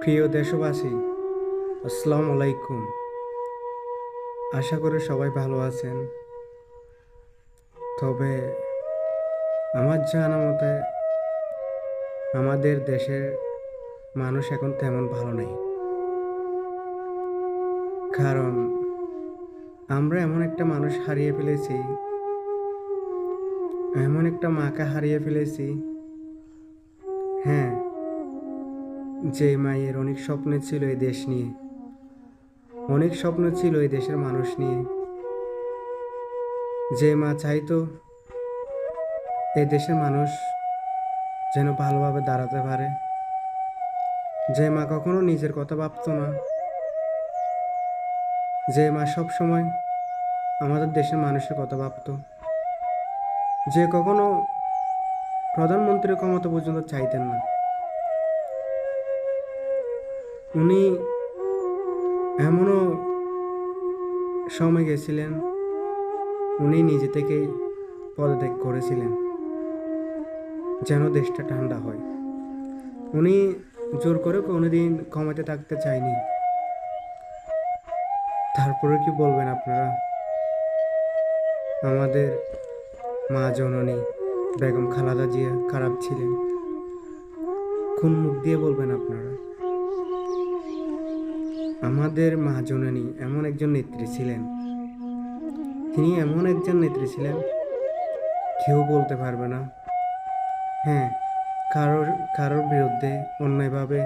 প্রিয় দেশবাসী, আসসালামু আলাইকুম। আশা করি সবাই ভালো আছেন। তবে আমার জানা মতে আমাদের দেশের মানুষ এখন তেমন ভালো নেই। কারণ আমরা এমন একটা মানুষ হারিয়ে ফেলেছি, এমন একটা মাকে হারিয়ে ফেলেছি। হ্যাঁ, যে মায়ের অনেক স্বপ্ন ছিল এই দেশ নিয়ে, অনেক স্বপ্ন ছিল এই দেশের মানুষ নিয়ে। যে মা চাইতো এই দেশের মানুষ যেন ভালোভাবে দাঁড়াতে পারে। যে মা কখনো নিজের কথা ভাবতো না, যে মা সব সময় আমাদের দেশের মানুষের কথা ভাবতো, যে কখনো প্রধানমন্ত্রীর ক্ষমতা পর্যন্ত চাইতেন না। উনি এমনও সময় গেছিলেন, উনি নিজে থেকেই পদত্যাগ করেছিলেন যেন দেশটা ঠান্ডা হয়। উনি জোর করে কোনোদিন ক্ষমতায় থাকতে চায়নি। তারপরে কি বলবেন আপনারা? আমাদের মা জননী বেগম খালেদা জিয়া খারাপ ছিলেন, কোন মুখ দিয়ে বলবেন আপনারা? আমাদের মা জননী এমন একজন নেত্রী ছিলেন, তিনি এমন একজন নেত্রী ছিলেন, কেউ বলতে পারবে না। হ্যাঁ, কারোর কারোর বিরুদ্ধে অন্যায়ভাবে,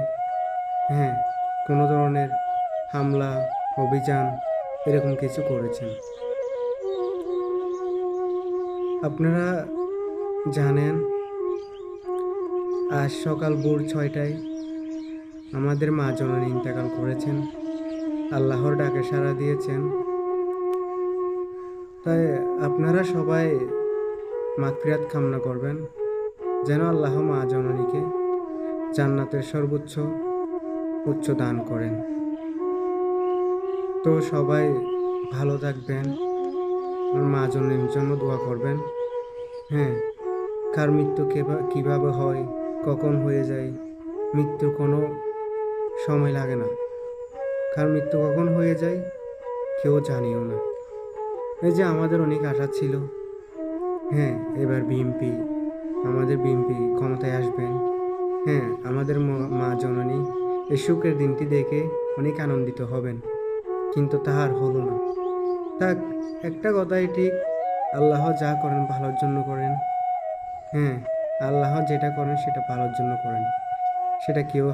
হ্যাঁ, কোনো ধরনের হামলা, অভিযান এরকম কিছু করেছেন। আপনারা জানেন, আজ সকাল ভোর 6টায় আমাদের মা জননী ইন্তেকাল করেছেন, আল্লাহর ডাকে সাড়া দিয়েছেন। তাই আপনারা সবাই মাগফিরাত কামনা করবেন, যেন আল্লাহ মা জননীকে জান্নাতের সর্বোচ্চ উচ্চ দান করেন। তো সবাই ভালো থাকবেন, আমার মা জননীর জন্য দোয়া করবেন। হ্যাঁ, কার মৃত্যু কিভাবে হয়, কখন হয়ে যায়, মৃত্যুর কোনো সময় লাগে না। কার মৃত্যু কখন হয়ে যায় কেউ জানিও না। এই যে আমাদের অনেক আশা ছিল, হ্যাঁ, এবার আমাদের বিএনপি ক্ষমতায় আসবেন। হ্যাঁ, আমাদের মা জননী এই সুখের দিনটি দেখে অনেক আনন্দিত হবেন, কিন্তু তাহার হলো না। তা একটা কথাই ঠিক, আল্লাহ যা করেন ভালোর জন্য করেন। হ্যাঁ, আল্লাহ যেটা করেন সেটা ভালোর জন্য করেন, সেটা কেউ